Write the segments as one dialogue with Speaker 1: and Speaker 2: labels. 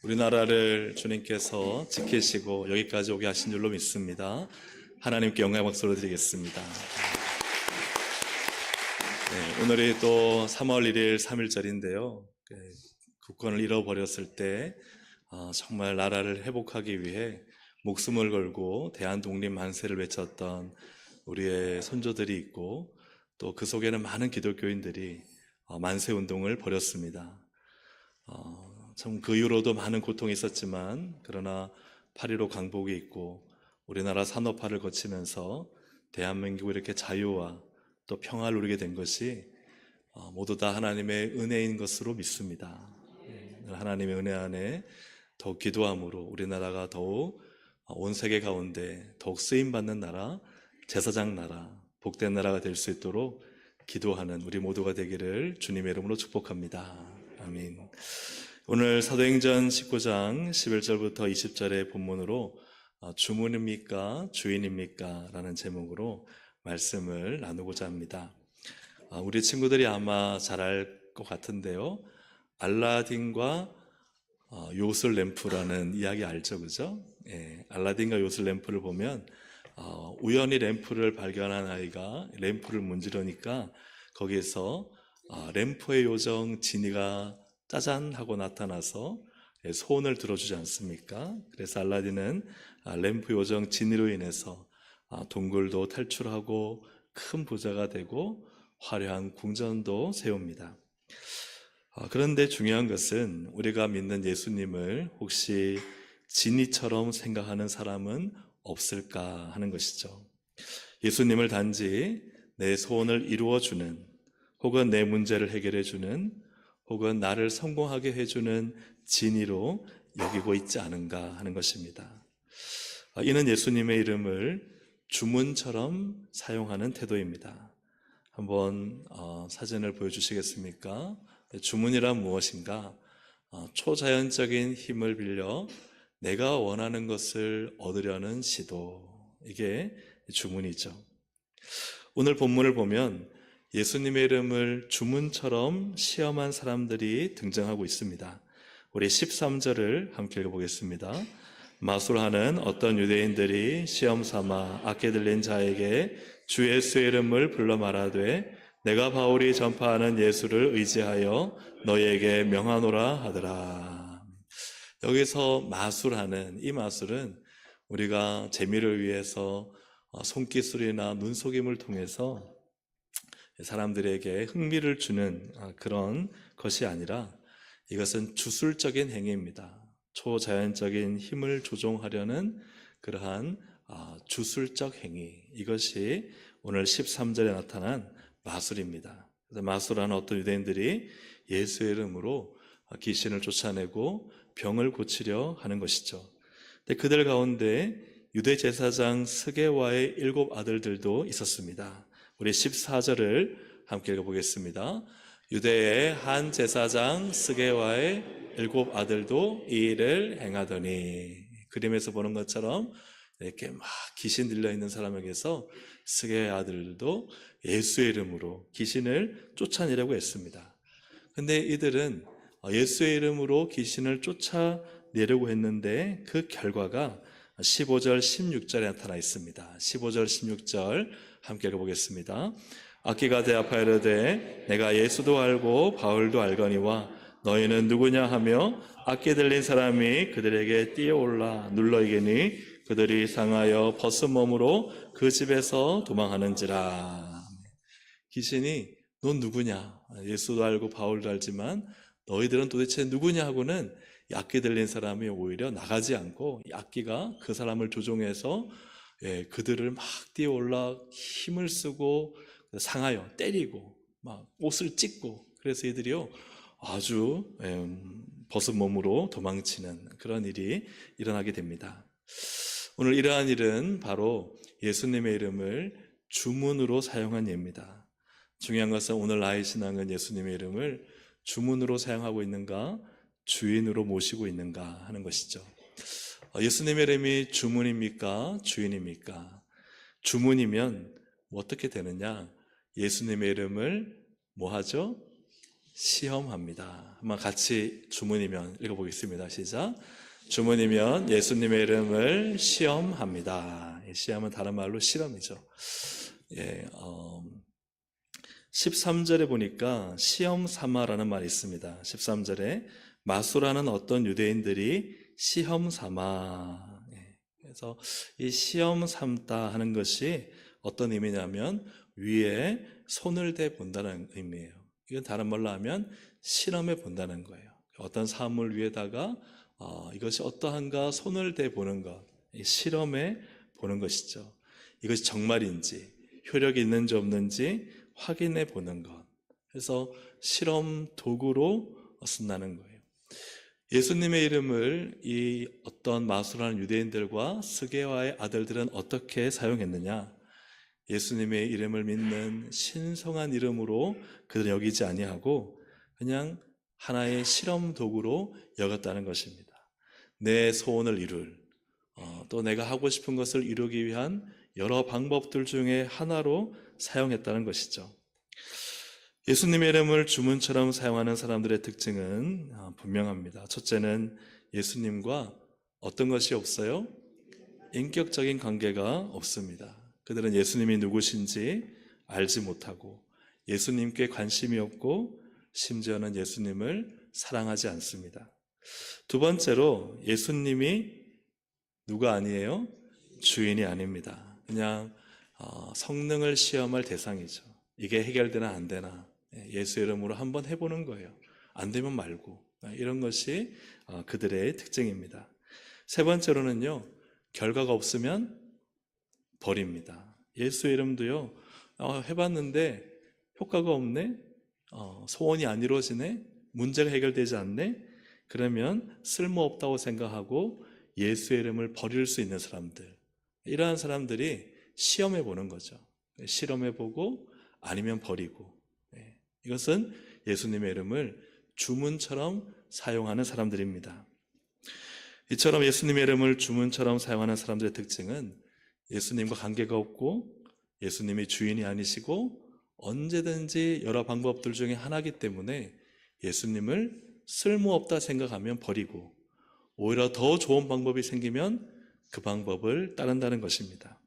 Speaker 1: 우리나라를 주님께서 지키시고 여기까지 오게 하신 줄로 믿습니다. 하나님께 영광의 박수를 드리겠습니다. 오늘이 또 3월 1일 3일절인데요. 국권을 잃어버렸을 때 정말 나라를 회복하기 위해 목숨을 걸고 대한독립 만세를 외쳤던 우리의 선조들이 있고, 또 그 속에는 많은 기독교인들이 만세운동을 벌였습니다. 참 그 이후로도 많은 고통이 있었지만, 그러나 8.15 강복이 있고 우리나라 산업화를 거치면서 대한민국이 이렇게 자유와 또 평화를 누리게 된 것이 모두 다 하나님의 은혜인 것으로 믿습니다. 하나님의 은혜 안에 더욱 기도함으로 우리나라가 더욱 온 세계 가운데 더욱 쓰임받는 나라, 제사장 나라, 복된 나라가 될 수 있도록 기도하는 우리 모두가 되기를 주님의 이름으로 축복합니다. 아멘. 오늘 사도행전 19장 11절부터 20절의 본문으로 주문입니까? 주인입니까? 라는 제목으로 말씀을 나누고자 합니다. 우리 친구들이 아마 잘 알 것 같은데요. 알라딘과 요술 램프라는 이야기 알죠? 그죠? 알라딘과 요술 램프를 보면 우연히 램프를 발견한 아이가 램프를 문지르니까 거기에서 램프의 요정 지니가 짜잔 하고 나타나서 소원을 들어주지 않습니까? 그래서 알라딘은 램프 요정 지니로 인해서 동굴도 탈출하고 큰 부자가 되고 화려한 궁전도 세웁니다. 그런데 중요한 것은 우리가 믿는 예수님을 혹시 지니처럼 생각하는 사람은 없을까 하는 것이죠. 예수님을 단지 내 소원을 이루어주는, 혹은 내 문제를 해결해주는, 혹은 나를 성공하게 해주는 지니로 여기고 있지 않은가 하는 것입니다. 이는 예수님의 이름을 주문처럼 사용하는 태도입니다. 한번 사진을 보여주시겠습니까? 주문이란 무엇인가? 초자연적인 힘을 빌려 내가 원하는 것을 얻으려는 시도, 이게 주문이죠. 오늘 본문을 보면 예수님의 이름을 주문처럼 시험한 사람들이 등장하고 있습니다. 우리 13절을 함께 읽어보겠습니다. 마술하는 어떤 유대인들이 시험 삼아 악게 들린 자에게 주 예수의 이름을 불러 말하되 내가 바울이 전파하는 예수를 의지하여 너희에게 명하노라 하더라. 여기서 마술하는, 이 마술은 우리가 재미를 위해서 손기술이나 눈속임을 통해서 사람들에게 흥미를 주는 그런 것이 아니라 이것은 주술적인 행위입니다. 초자연적인 힘을 조종하려는 그러한 주술적 행위, 이것이 오늘 13절에 나타난 마술입니다. 마술하는 어떤 유대인들이 예수의 이름으로 귀신을 쫓아내고 병을 고치려 하는 것이죠. 근데 그들 가운데 유대 제사장 스게와의 7 아들들도 있었습니다. 우리 14절을 함께 읽어보겠습니다. 유대의 한 제사장 스게와의 7 아들도 이 일을 행하더니, 그림에서 보는 것처럼 이렇게 막 귀신 들려있는 사람에게서 스게의 아들도 예수의 이름으로 귀신을 쫓아내려고 했습니다. 근데 이들은 예수의 이름으로 귀신을 쫓아내려고 했는데 그 결과가 15절 16절에 나타나 있습니다. 15절 16절 함께 읽어보겠습니다. 악기가 대답하여 이르되 내가 예수도 알고 바울도 알거니와 너희는 누구냐 하며 악기 들린 사람이 그들에게 뛰어올라 눌러 이기니 그들이 상하여 벗은 몸으로 그 집에서 도망하는지라. 귀신이 넌 누구냐? 예수도 알고 바울도 알지만 너희들은 도대체 누구냐 하고는 악기 들린 사람이 오히려 나가지 않고 악기가 그 사람을 조종해서 그들을 막 뛰어올라 힘을 쓰고 상하여 때리고 막 옷을 찢고, 그래서 이들이요 아주 벗은 몸으로 도망치는 그런 일이 일어나게 됩니다. 오늘 이러한 일은 바로 예수님의 이름을 주문으로 사용한 예입니다. 중요한 것은 오늘 나의 신앙은 예수님의 이름을 주문으로 사용하고 있는가, 주인으로 모시고 있는가 하는 것이죠. 예수님의 이름이 주문입니까? 주인입니까? 주문이면 어떻게 되느냐? 예수님의 이름을 뭐 하죠? 시험합니다. 한번 같이 주문이면 읽어보겠습니다. 시작. 주문이면 예수님의 이름을 시험합니다. 시험은 다른 말로 실험이죠. 13절에 보니까 시험 삼아라는 말이 있습니다. 13절에 마수라는 어떤 유대인들이 시험 삼아. 그래서 이 시험 삼다 하는 것이 어떤 의미냐면 위에 손을 대 본다는 의미예요. 이건 다른 말로 하면 실험해 본다는 거예요. 어떤 사물 위에다가 이것이 어떠한가 손을 대 보는 것, 실험해 보는 것이죠. 이것이 정말인지 효력이 있는지 없는지 확인해 보는 것. 그래서 실험 도구로 쓴다는 거예요. 예수님의 이름을 이 어떤 마술하는 유대인들과 스게와의 아들들은 어떻게 사용했느냐? 예수님의 이름을 믿는 신성한 이름으로 그들은 여기지 아니하고 그냥 하나의 실험 도구로 여겼다는 것입니다. 내 소원을 이룰, 또 내가 하고 싶은 것을 이루기 위한 여러 방법들 중에 하나로 사용했다는 것이죠. 예수님의 이름을 주문처럼 사용하는 사람들의 특징은 분명합니다. 첫째는 예수님과 어떤 것이 없어요? 인격적인 관계가 없습니다. 그들은 예수님이 누구신지 알지 못하고 예수님께 관심이 없고 심지어는 예수님을 사랑하지 않습니다. 두 번째로 예수님이 누가 아니에요? 주인이 아닙니다. 그냥 성능을 시험할 대상이죠. 이게 해결되나 안 되나 예수 이름으로 한번 해보는 거예요. 안 되면 말고. 이런 것이 그들의 특징입니다. 세 번째로는요, 결과가 없으면 버립니다. 예수 이름도요, 해봤는데 효과가 없네, 소원이 안 이루어지네, 문제가 해결되지 않네, 그러면 쓸모없다고 생각하고 예수의 이름을 버릴 수 있는 사람들, 이러한 사람들이 시험해 보는 거죠. 실험해 보고 아니면 버리고. 이것은 예수님의 이름을 주문처럼 사용하는 사람들입니다. 이처럼 예수님의 이름을 주문처럼 사용하는 사람들의 특징은 예수님과 관계가 없고 예수님이 주인이 아니시고 언제든지 여러 방법들 중에 하나이기 때문에 예수님을 쓸모없다 생각하면 버리고 오히려 더 좋은 방법이 생기면 그 방법을 따른다는 것입니다.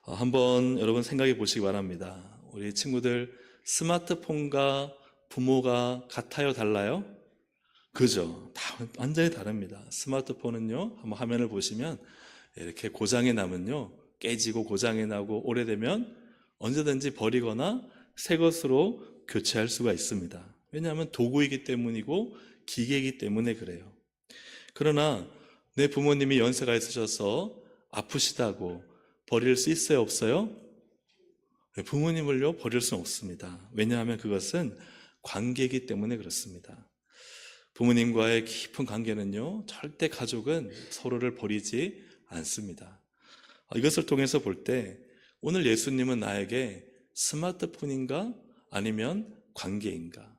Speaker 1: 한번 여러분 생각해 보시기 바랍니다. 우리 친구들 스마트폰과 부모가 같아요? 달라요? 그죠? 다 완전히 다릅니다. 스마트폰은요, 한번 화면을 보시면 이렇게 고장이 나면요, 깨지고 고장이 나고 오래되면 언제든지 버리거나 새 것으로 교체할 수가 있습니다. 왜냐하면 도구이기 때문이고 기계이기 때문에 그래요. 그러나 내 부모님이 연세가 있으셔서 아프시다고 버릴 수 있어요? 없어요? 부모님을요, 버릴 수는 없습니다. 왜냐하면 그것은 관계이기 때문에 그렇습니다. 부모님과의 깊은 관계는요, 절대 가족은 서로를 버리지 않습니다. 이것을 통해서 볼 때 오늘 예수님은 나에게 스마트폰인가 아니면 관계인가?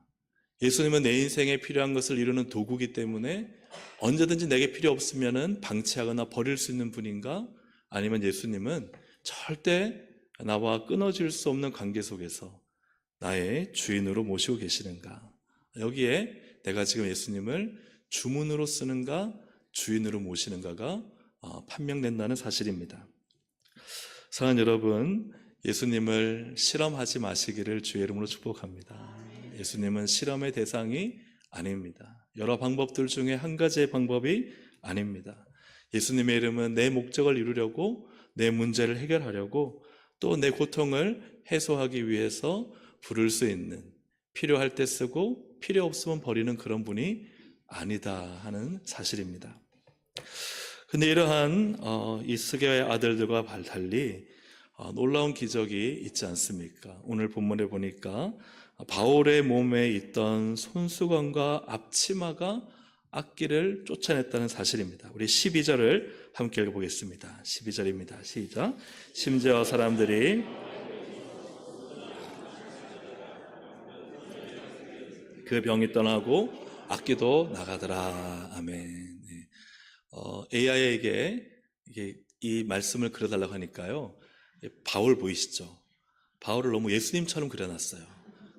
Speaker 1: 예수님은 내 인생에 필요한 것을 이루는 도구이기 때문에 언제든지 내게 필요 없으면 방치하거나 버릴 수 있는 분인가? 아니면 예수님은 절대 나와 끊어질 수 없는 관계 속에서 나의 주인으로 모시고 계시는가? 여기에 내가 지금 예수님을 주문으로 쓰는가 주인으로 모시는가가 판명된다는 사실입니다. 사랑하는 여러분, 예수님을 실험하지 마시기를 주의 이름으로 축복합니다. 예수님은 실험의 대상이 아닙니다. 여러 방법들 중에 한 가지의 방법이 아닙니다. 예수님의 이름은 내 목적을 이루려고, 내 문제를 해결하려고, 또 내 고통을 해소하기 위해서 부를 수 있는, 필요할 때 쓰고 필요 없으면 버리는 그런 분이 아니다 하는 사실입니다. 근데 이러한 이 스게와의 아들들과 달리 놀라운 기적이 있지 않습니까? 오늘 본문에 보니까 바울의 몸에 있던 손수건과 앞치마가 악기를 쫓아냈다는 사실입니다. 우리 12절을 함께 읽어보겠습니다. 12절입니다. 시작. 심지어 사람들이 그 병이 떠나고 악기도 나가더라. 아멘. AI에게 이 말씀을 그려달라고 하니까요, 바울 보이시죠? 바울을 너무 예수님처럼 그려놨어요.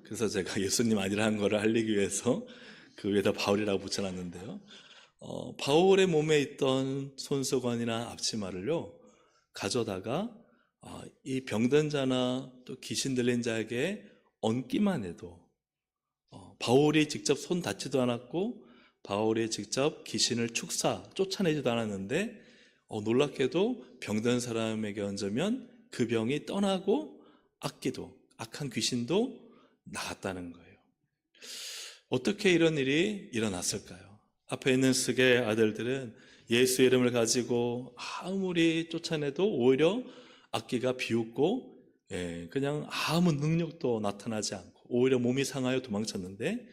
Speaker 1: 그래서 제가 예수님 아니라는 거를 알리기 위해서 그 위에다 바울이라고 붙여놨는데요. 바울의 몸에 있던 손수건이나 앞치마를요, 가져다가 이 병든 자나 또 귀신 들린 자에게 얹기만 해도 바울이 직접 손 닿지도 않았고 바울이 직접 귀신을 쫓아내지도 않았는데 놀랍게도 병든 사람에게 얹으면 그 병이 떠나고 악한 귀신도 나갔다는 거예요. 어떻게 이런 일이 일어났을까요? 앞에 있는 스게 아들들은 예수 이름을 가지고 아무리 쫓아내도 오히려 악기가 비웃고 그냥 아무 능력도 나타나지 않고 오히려 몸이 상하여 도망쳤는데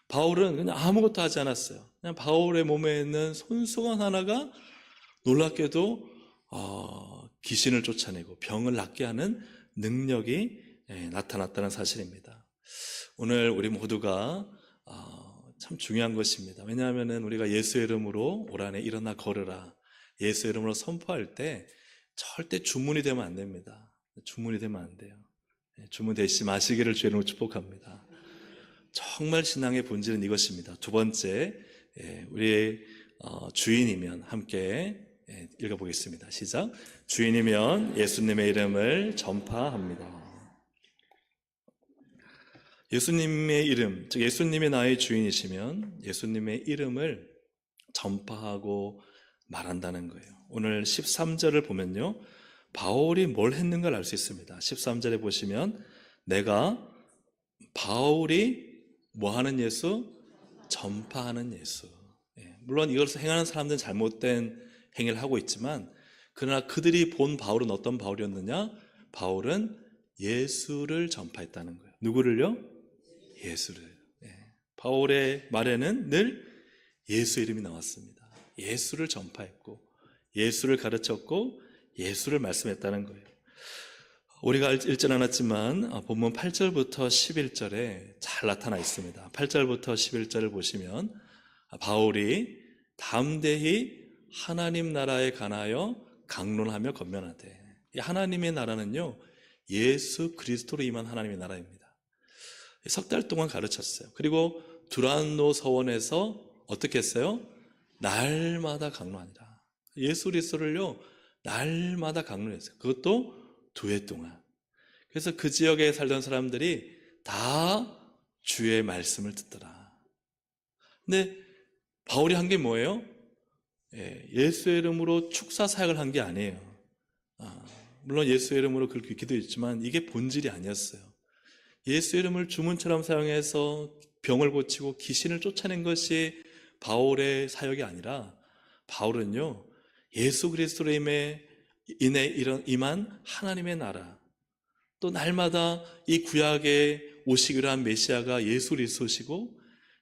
Speaker 1: 바울은 그냥 아무것도 하지 않았어요. 그냥 바울의 몸에 있는 손수건 하나가 놀랍게도 귀신을 쫓아내고 병을 낫게 하는 능력이 나타났다는 사실입니다. 오늘 우리 모두가 참 중요한 것입니다. 왜냐하면 우리가 예수의 이름으로 올 한해 일어나 걸으라, 예수의 이름으로 선포할 때 절대 주문이 되면 안 됩니다. 주문이 되면 안 돼요. 주문 되지 마시기를 주의 이름으로 축복합니다. 정말 신앙의 본질은 이것입니다. 두 번째, 우리의 주인이면 함께 읽어보겠습니다. 시작. 주인이면 예수님의 이름을 전파합니다. 예수님의 이름, 즉 예수님이 나의 주인이시면 예수님의 이름을 전파하고 말한다는 거예요. 오늘 13절을 보면요, 바울이 뭘 했는가를 알 수 있습니다. 13절에 보시면 바울이 뭐하는 예수? 전파하는 예수. 물론 이것을 행하는 사람들은 잘못된 행위를 하고 있지만 그러나 그들이 본 바울은 어떤 바울이었느냐? 바울은 예수를 전파했다는 거예요. 누구를요? 예수를. 바울의 말에는 늘 예수 이름이 나왔습니다. 예수를 전파했고 예수를 가르쳤고 예수를 말씀했다는 거예요. 우리가 읽지 않았지만 본문 8절부터 11절에 잘 나타나 있습니다. 8절부터 11절을 보시면 바울이 담대히 하나님 나라에 관하여 강론하며 권면하되, 이 하나님의 나라는요, 예수 그리스도로 임한 하나님의 나라입니다. 석 달 동안 가르쳤어요. 그리고 두란노 서원에서 어떻게 했어요? 날마다 강론하니라. 예수 그리스도를요, 날마다 강론했어요. 그것도 2회 동안. 그래서 그 지역에 살던 사람들이 다 주의 말씀을 듣더라. 근데 바울이 한 게 뭐예요? 예수의 이름으로 축사 사역을 한 게 아니에요. 물론 예수의 이름으로 그렇게 기도했지만 이게 본질이 아니었어요. 예수 이름을 주문처럼 사용해서 병을 고치고 귀신을 쫓아낸 것이 바울의 사역이 아니라 바울은요, 예수 그리스도로 인해 임한 하나님의 나라, 또 날마다 이 구약에 오시기로 한 메시아가 예수 그리스도시고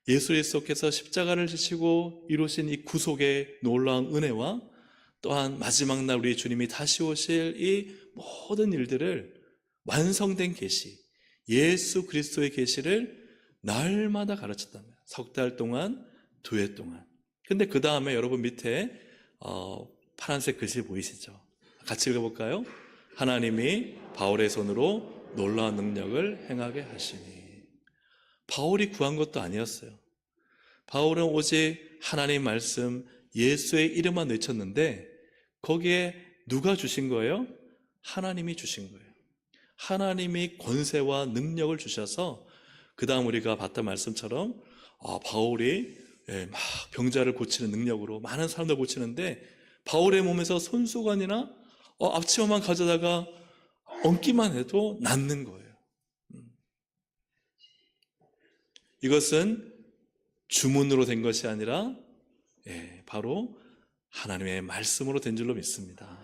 Speaker 1: 예수 그리스도께서 십자가를 지시고 이루신 이 구속의 놀라운 은혜와 또한 마지막 날 우리 주님이 다시 오실 이 모든 일들을 완성된 계시, 예수 그리스도의 계시를 날마다 가르쳤다면 석 달 동안, 2회 동안. 근데 그 다음에 여러분 밑에 파란색 글씨 보이시죠? 같이 읽어볼까요? 하나님이 바울의 손으로 놀라운 능력을 행하게 하시니. 바울이 구한 것도 아니었어요. 바울은 오직 하나님 말씀, 예수의 이름만 외쳤는데 거기에 누가 주신 거예요? 하나님이 주신 거예요. 하나님이 권세와 능력을 주셔서 그 다음 우리가 봤던 말씀처럼 바울이 막 병자를 고치는 능력으로 많은 사람들 고치는데 바울의 몸에서 손수건이나 앞치마만 가져다가 얹기만 해도 낫는 거예요. 이것은 주문으로 된 것이 아니라 바로 하나님의 말씀으로 된 줄로 믿습니다.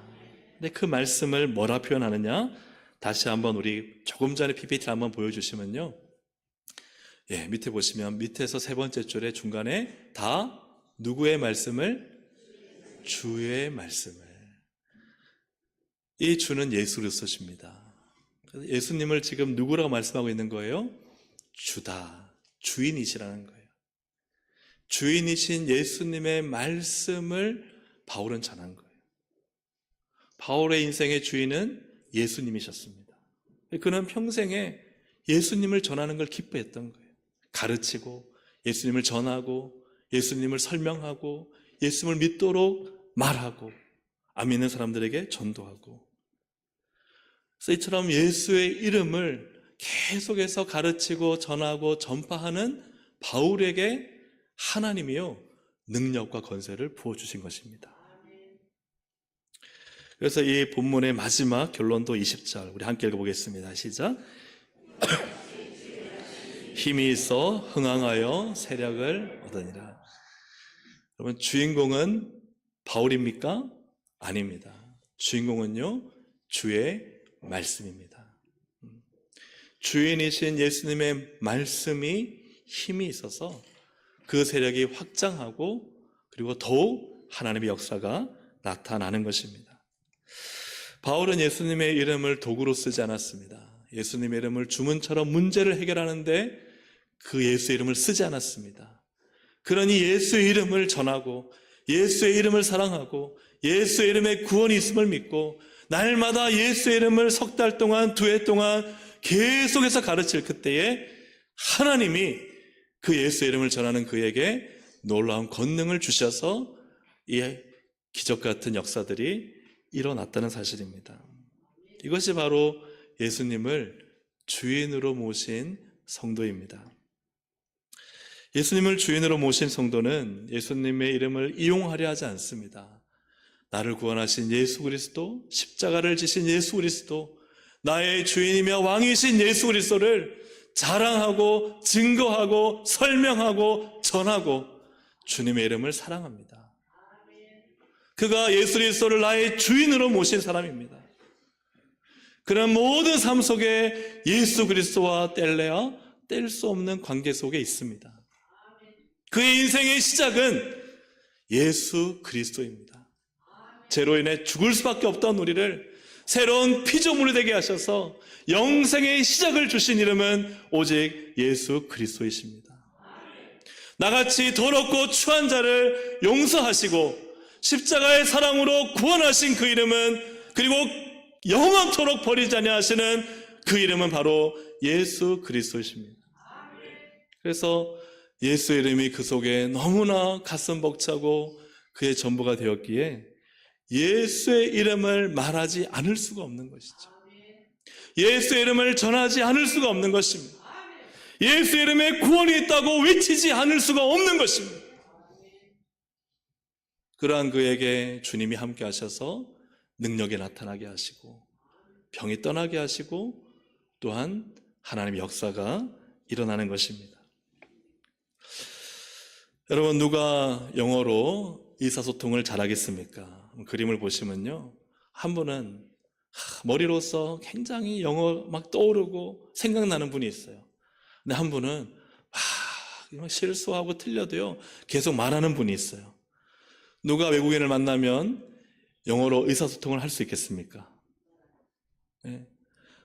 Speaker 1: 근데 그 말씀을 뭐라 표현하느냐? 다시 한번 우리 조금 전에 PPT 한번 보여주시면요, 밑에 보시면 밑에서 세 번째 줄에 중간에 다 누구의 말씀을? 주의 말씀을. 이 주는 예수 그리스도십니다. 예수님을 지금 누구라고 말씀하고 있는 거예요? 주다, 주인이시라는 거예요. 주인이신 예수님의 말씀을 바울은 전한 거예요. 바울의 인생의 주인은 예수님이셨습니다. 그는 평생에 예수님을 전하는 걸 기뻐했던 거예요. 가르치고 예수님을 전하고 예수님을 설명하고 예수님을 믿도록 말하고 안 믿는 사람들에게 전도하고. 그래서 이처럼 예수의 이름을 계속해서 가르치고 전하고 전파하는 바울에게 하나님이요 능력과 권세를 부어주신 것입니다. 그래서 이 본문의 마지막 결론도 20절 우리 함께 읽어보겠습니다. 시작. 힘이 있어 흥황하여 세력을 얻으니라. 여러분, 주인공은 바울입니까? 아닙니다. 주인공은요 주의 말씀입니다. 주인이신 예수님의 말씀이 힘이 있어서 그 세력이 확장하고 그리고 더욱 하나님의 역사가 나타나는 것입니다. 바울은 예수님의 이름을 도구로 쓰지 않았습니다. 예수님의 이름을 주문처럼 문제를 해결하는데 그 예수의 이름을 쓰지 않았습니다. 그러니 예수의 이름을 전하고 예수의 이름을 사랑하고 예수의 이름에 구원이 있음을 믿고 날마다 예수의 이름을 석 달 동안, 2해 동안 계속해서 가르칠 그때에 하나님이 그 예수의 이름을 전하는 그에게 놀라운 권능을 주셔서 이 기적 같은 역사들이 일어났다는 사실입니다. 이것이 바로 예수님을 주인으로 모신 성도입니다. 예수님을 주인으로 모신 성도는 예수님의 이름을 이용하려 하지 않습니다. 나를 구원하신 예수 그리스도, 십자가를 지신 예수 그리스도, 나의 주인이며 왕이신 예수 그리스도를 자랑하고 증거하고 설명하고 전하고 주님의 이름을 사랑합니다. 그가 예수 그리스도를 나의 주인으로 모신 사람입니다. 그런 모든 삶 속에 예수 그리스도와 뗄래야 뗄 수 없는 관계 속에 있습니다. 그의 인생의 시작은 예수 그리스도입니다. 죄로 인해 죽을 수밖에 없던 우리를 새로운 피조물이 되게 하셔서 영생의 시작을 주신 이름은 오직 예수 그리스도이십니다. 나같이 더럽고 추한 자를 용서하시고 십자가의 사랑으로 구원하신 그 이름은, 그리고 영원토록 버리지 아니하시는 그 이름은 바로 예수 그리스도이십니다. 그래서 예수의 이름이 그 속에 너무나 가슴 벅차고 그의 전부가 되었기에 예수의 이름을 말하지 않을 수가 없는 것이죠. 예수의 이름을 전하지 않을 수가 없는 것입니다. 예수의 이름에 구원이 있다고 외치지 않을 수가 없는 것입니다. 그러한 그에게 주님이 함께 하셔서 능력이 나타나게 하시고 병이 떠나게 하시고 또한 하나님의 역사가 일어나는 것입니다. 여러분, 누가 영어로 의사소통을 잘하겠습니까? 그림을 보시면요, 한 분은 머리로서 굉장히 영어 막 떠오르고 생각나는 분이 있어요. 근데 한 분은 실수하고 틀려도요 계속 말하는 분이 있어요. 누가 외국인을 만나면 영어로 의사소통을 할 수 있겠습니까? 네.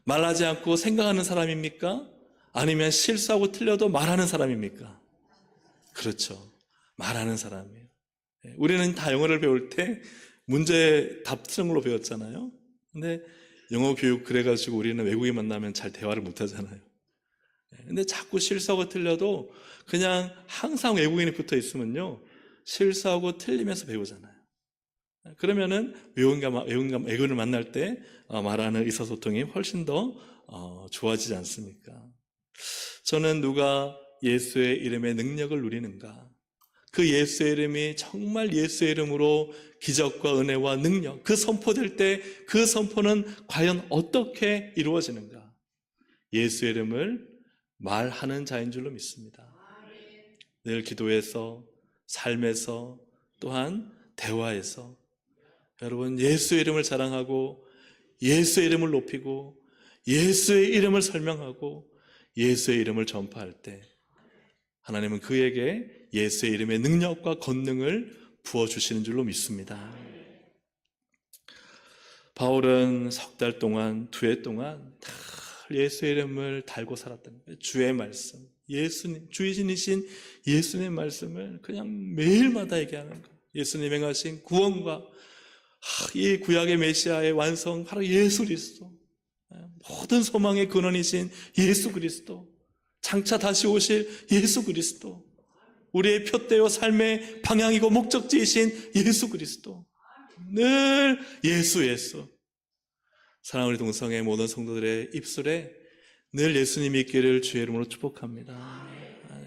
Speaker 1: 말하지 않고 생각하는 사람입니까? 아니면 실수하고 틀려도 말하는 사람입니까? 그렇죠, 말하는 사람이에요. 네. 우리는 다 영어를 배울 때 문제 답 쓰는 걸로 배웠잖아요. 근데 영어 교육 그래가지고 우리는 외국인 만나면 잘 대화를 못 하잖아요. 근데 자꾸 실수하고 틀려도 그냥 항상 외국인이 붙어 있으면요 실수하고 틀리면서 배우잖아요. 그러면은 외국인을 만날 때 말하는 의사소통이 훨씬 더 좋아지지 않습니까? 저는 누가 예수의 이름의 능력을 누리는가, 그 예수의 이름이 정말 예수의 이름으로 기적과 은혜와 능력, 그 선포될 때 그 선포는 과연 어떻게 이루어지는가, 예수의 이름을 말하는 자인 줄로 믿습니다. 늘 기도에서, 삶에서, 또한 대화에서 여러분 예수의 이름을 자랑하고 예수의 이름을 높이고 예수의 이름을 설명하고 예수의 이름을 전파할 때 하나님은 그에게 예수의 이름의 능력과 권능을 부어주시는 줄로 믿습니다. 바울은 석 달 동안, 2해 동안 다 예수의 이름을 달고 살았던 거예요. 주의 말씀, 예수님, 주이신이신 예수님의 말씀을 그냥 매일마다 얘기하는 거예요. 예수님 행하신 구원과 이 구약의 메시아의 완성, 바로 예수 그리스도, 모든 소망의 근원이신 예수 그리스도, 장차 다시 오실 예수 그리스도, 우리의 표대요 삶의 방향이고 목적지이신 예수 그리스도, 늘 예수 예수. 사랑하는 우리 동성의 모든 성도들의 입술에 늘 예수님이 있기를 주의 이름으로 축복합니다.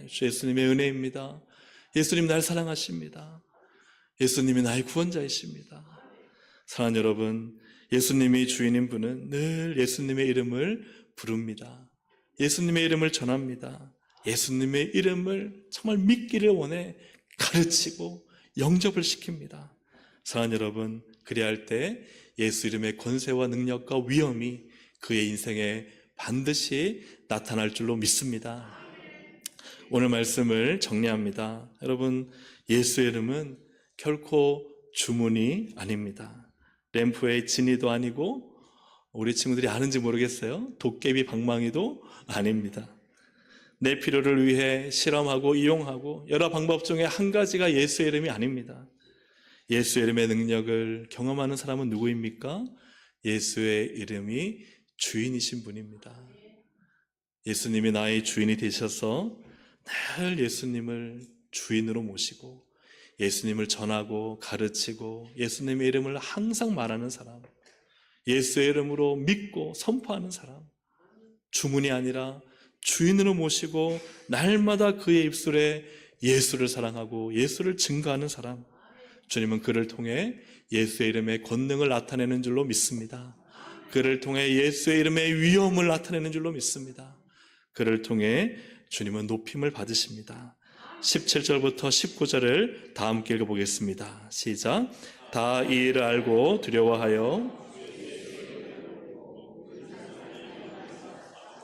Speaker 1: 주 예수님의 은혜입니다. 예수님 날 사랑하십니다. 예수님이 나의 구원자이십니다. 사랑하는 여러분, 예수님이 주인인 분은 늘 예수님의 이름을 부릅니다. 예수님의 이름을 전합니다. 예수님의 이름을 정말 믿기를 원해 가르치고 영접을 시킵니다. 사랑하는 여러분, 그래야 할 때 예수 이름의 권세와 능력과 위엄이 그의 인생에 반드시 나타날 줄로 믿습니다. 오늘 말씀을 정리합니다. 여러분, 예수의 이름은 결코 주문이 아닙니다. 램프의 진이도 아니고, 우리 친구들이 아는지 모르겠어요. 도깨비 방망이도 아닙니다. 내 필요를 위해 실험하고 이용하고 여러 방법 중에 한 가지가 예수의 이름이 아닙니다. 예수의 이름의 능력을 경험하는 사람은 누구입니까? 예수의 이름이 주인이신 분입니다. 예수님이 나의 주인이 되셔서 늘 예수님을 주인으로 모시고 예수님을 전하고 가르치고 예수님의 이름을 항상 말하는 사람, 예수의 이름으로 믿고 선포하는 사람, 주문이 아니라 주인으로 모시고 날마다 그의 입술에 예수를 사랑하고 예수를 증거하는 사람, 주님은 그를 통해 예수의 이름의 권능을 나타내는 줄로 믿습니다. 그를 통해 예수의 이름의 위엄을 나타내는 줄로 믿습니다. 그를 통해 주님은 높임을 받으십니다. 17절부터 19절을 다 함께 읽어보겠습니다. 시작. 다 이 일을 알고 두려워하여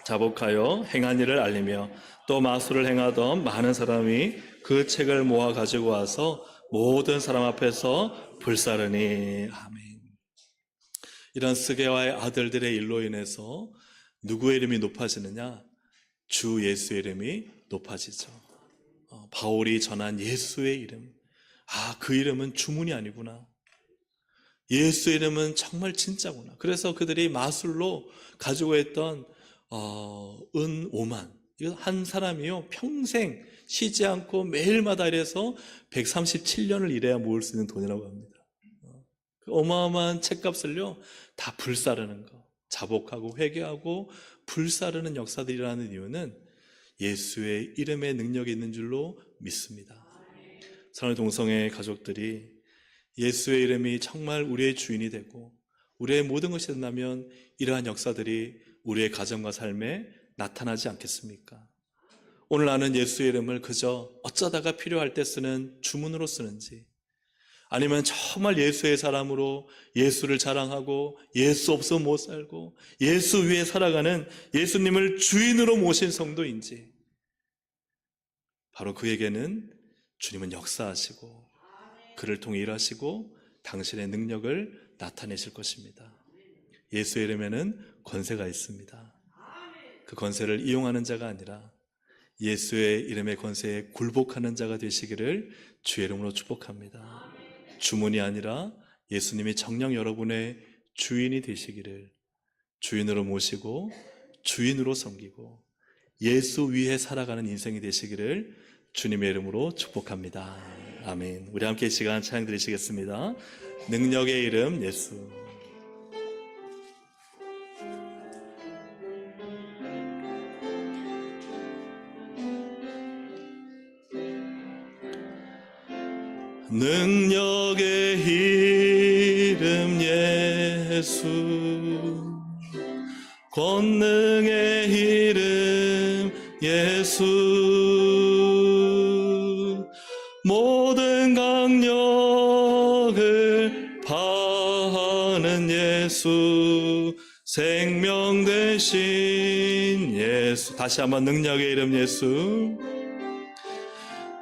Speaker 1: 자복하여 행한 일을 알리며 또 마술을 행하던 많은 사람이 그 책을 모아 가지고 와서 모든 사람 앞에서 불사르니. 아멘. 이런 스게와의 아들들의 일로 인해서 누구의 이름이 높아지느냐? 주 예수의 이름이 높아지죠. 바울이 전한 예수의 이름, 그 이름은 주문이 아니구나. 예수의 이름은 정말 진짜구나. 그래서 그들이 마술로 가지고 있던 은 5만, 이거 한 사람이요 평생 쉬지 않고 매일마다 일해서 137년을 일해야 모을 수 있는 돈이라고 합니다. 그 어마어마한 책값을요 다 불사르는 거, 자복하고 회개하고 불사르는 역사들이라는 이유는 예수의 이름의 능력이 있는 줄로 믿습니다. 사랑하는 동성애 가족들이 예수의 이름이 정말 우리의 주인이 되고 우리의 모든 것이 된다면 이러한 역사들이 우리의 가정과 삶에 나타나지 않겠습니까? 오늘 나는 예수의 이름을 그저 어쩌다가 필요할 때 쓰는 주문으로 쓰는지, 아니면 정말 예수의 사람으로 예수를 자랑하고 예수 없으면 못 살고 예수 위에 살아가는 예수님을 주인으로 모신 성도인지, 바로 그에게는 주님은 역사하시고 그를 통해 일하시고 당신의 능력을 나타내실 것입니다. 예수의 이름에는 권세가 있습니다. 그 권세를 이용하는 자가 아니라 예수의 이름의 권세에 굴복하는 자가 되시기를 주의 이름으로 축복합니다. 주문이 아니라 예수님이 정녕 여러분의 주인이 되시기를, 주인으로 모시고 주인으로 섬기고 예수 위에 살아가는 인생이 되시기를 주님의 이름으로 축복합니다. 아멘. 우리 함께 이 시간 찬양 드리시겠습니다. 능력의 이름 예수. 능력의 이름 예수, 권능의 이름 예수, 모든 강력을 파하는 예수, 생명 되신 예수. 다시 한번 능력의 이름 예수.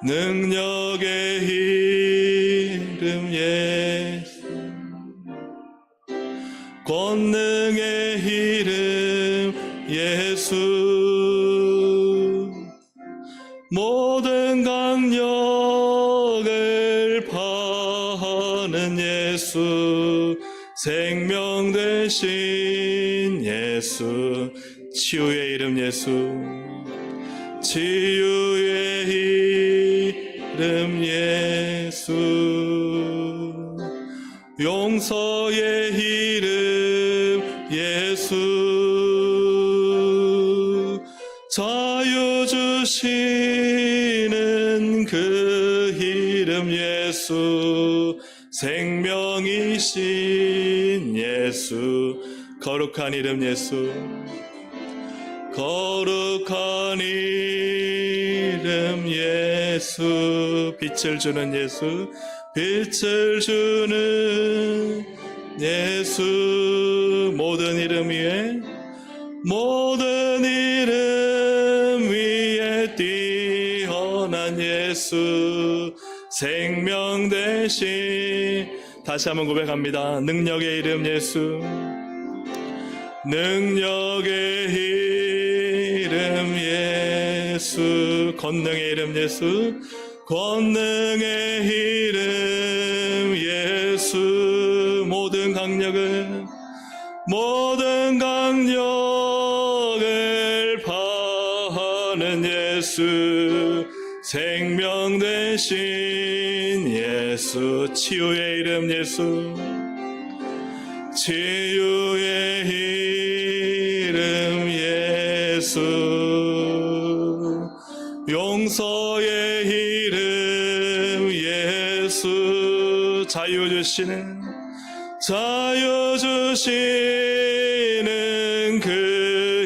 Speaker 1: 능력의 이름 예수, 권능의 이름 예수, 모든 강력을 파하는 예수, 생명 되신 예수, 치유의 이름 예수, 치유의 이름 예수, 용서의 이름 예수, 자유 주시는 그 이름 예수, 생명이신 예수, 거룩한 이름 예수, 거룩한 이름 예수, 빛을 주는 예수, 빛을 주는 예수, 모든 이름 위에, 모든 이름 위에 뛰어난 예수, 생명 대신, 다시 한번 고백합니다. 능력의 이름 예수, 능력의 이름 예수, 권능의 이름 예수, 권능의 이름 예수, 모든 강력을 파하는 예수, 생명 대신 예수, 치유의 이름 예수, 치유의 이름 예수, 용서의 이름 예수, 자유 주시는 그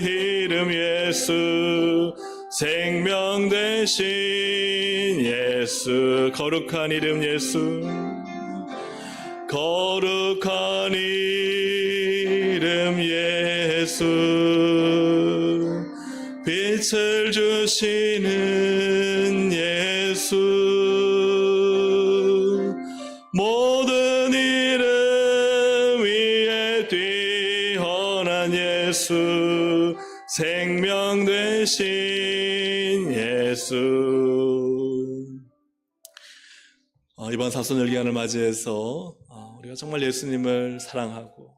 Speaker 1: 이름 예수, 생명 대신 예수, 거룩한 이름 예수, 거룩한 이름 예수, 빛을 주시는 예수, 모든 이름 위에 뛰어난 예수, 생명 되신 예수. 이번 사순절 기간을 맞이해서 우리가 정말 예수님을 사랑하고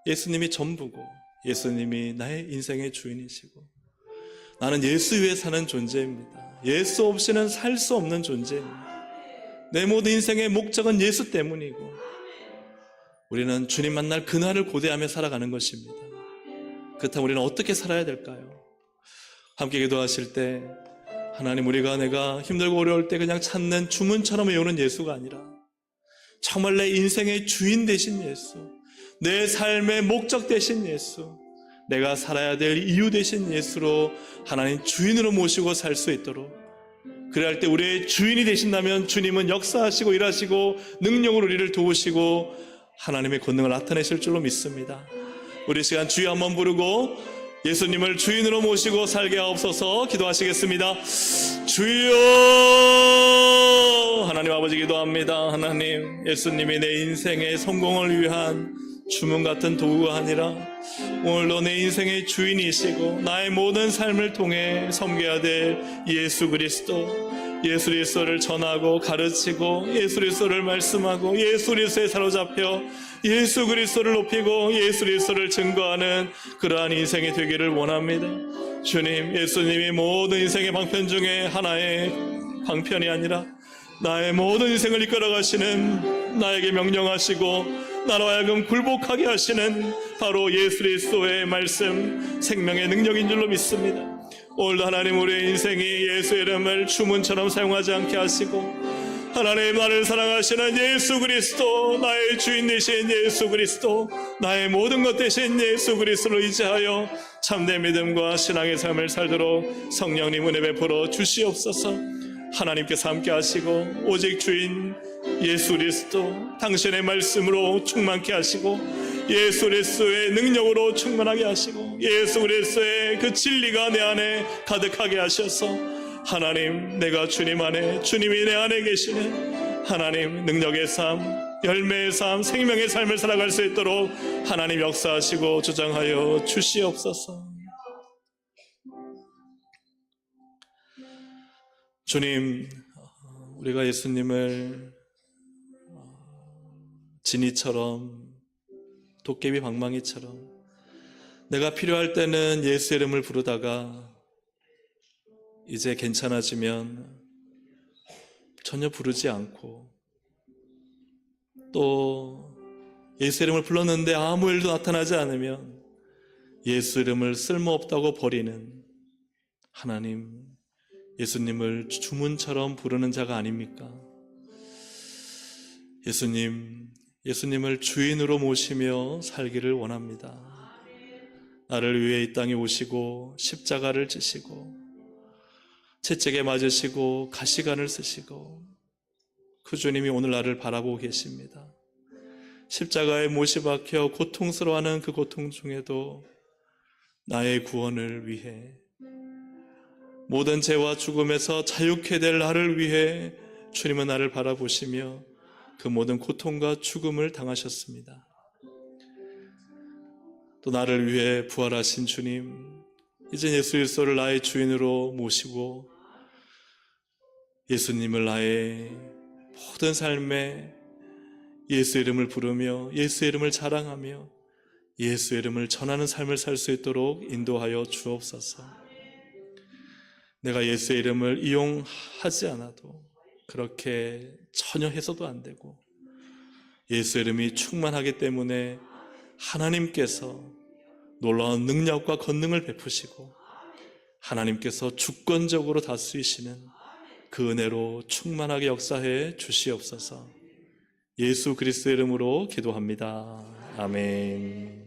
Speaker 1: 예수님이 전부고 예수님이 나의 인생의 주인이시고 나는 예수 위에 사는 존재입니다. 예수 없이는 살 수 없는 존재입니다. 내 모든 인생의 목적은 예수 때문이고 우리는 주님 만날 그날을 고대하며 살아가는 것입니다. 그렇다면 우리는 어떻게 살아야 될까요? 함께 기도하실 때 하나님, 내가 힘들고 어려울 때 그냥 찾는 주문처럼 외우는 예수가 아니라 정말 내 인생의 주인 되신 예수, 내 삶의 목적 되신 예수, 내가 살아야 될 이유 되신 예수로 하나님 주인으로 모시고 살 수 있도록, 그래야 할 때 우리의 주인이 되신다면 주님은 역사하시고 일하시고 능력으로 우리를 도우시고 하나님의 권능을 나타내실 줄로 믿습니다. 우리 시간 주여 한번 부르고 예수님을 주인으로 모시고 살게 하옵소서. 기도하시겠습니다. 주여, 하나님 아버지 기도합니다. 하나님, 예수님이 내 인생의 성공을 위한 주문 같은 도구가 아니라 오늘도 내 인생의 주인이시고 나의 모든 삶을 통해 섬겨야 될 예수 그리스도, 예수 그리스도를 전하고 가르치고 예수 그리스도를 말씀하고 예수 그리스도에 사로잡혀 예수 그리스도를 높이고 예수 그리스도를 증거하는 그러한 인생이 되기를 원합니다. 주님, 예수님이 모든 인생의 방편 중에 하나의 방편이 아니라 나의 모든 인생을 이끌어가시는, 나에게 명령하시고 나로 하여금 굴복하게 하시는 바로 예수 그리스도의 말씀, 생명의 능력인 줄로 믿습니다. 오늘도 하나님, 우리의 인생이 예수의 이름을 주문처럼 사용하지 않게 하시고 하나님, 나를 사랑하시는 예수 그리스도, 나의 주인 되신 예수 그리스도, 나의 모든 것 되신 예수 그리스도를 의지하여 참된 믿음과 신앙의 삶을 살도록 성령님 은혜 베풀어 주시옵소서. 하나님께서 함께 하시고 오직 주인 예수 그리스도, 당신의 말씀으로 충만케 하시고 예수 그리스도의 능력으로 충만하게 하시고 예수 그리스도의 그 진리가 내 안에 가득하게 하셔서 하나님, 내가 주님 안에, 주님이 내 안에 계시는 하나님 능력의 삶, 열매의 삶, 생명의 삶을 살아갈 수 있도록 하나님 역사하시고 주장하여 주시옵소서. 주님, 우리가 예수님을 진이처럼 도깨비 방망이처럼 내가 필요할 때는 예수 이름을 부르다가 이제 괜찮아지면 전혀 부르지 않고, 또 예수 이름을 불렀는데 아무 일도 나타나지 않으면 예수 이름을 쓸모없다고 버리는 하나님, 예수님을 주문처럼 부르는 자가 아닙니까? 예수님을 주인으로 모시며 살기를 원합니다. 나를 위해 이 땅에 오시고 십자가를 지시고 채찍에 맞으시고 가시관을 쓰시고, 그 주님이 오늘 나를 바라보고 계십니다. 십자가에 못이 박혀 고통스러워하는 그 고통 중에도 나의 구원을 위해, 모든 죄와 죽음에서 자유케 될 나를 위해 주님은 나를 바라보시며 그 모든 고통과 죽음을 당하셨습니다. 또 나를 위해 부활하신 주님, 이제 예수 그리스도를 나의 주인으로 모시고 예수님을 나의 모든 삶에 예수 이름을 부르며 예수 이름을 자랑하며 예수 이름을 전하는 삶을 살 수 있도록 인도하여 주옵소서. 내가 예수의 이름을 이용하지 않아도, 그렇게 전혀 해서도 안 되고, 예수 이름이 충만하기 때문에 하나님께서 놀라운 능력과 권능을 베푸시고 하나님께서 주권적으로 다스리시는 그 은혜로 충만하게 역사해 주시옵소서. 예수 그리스도의 이름으로 기도합니다. 아멘.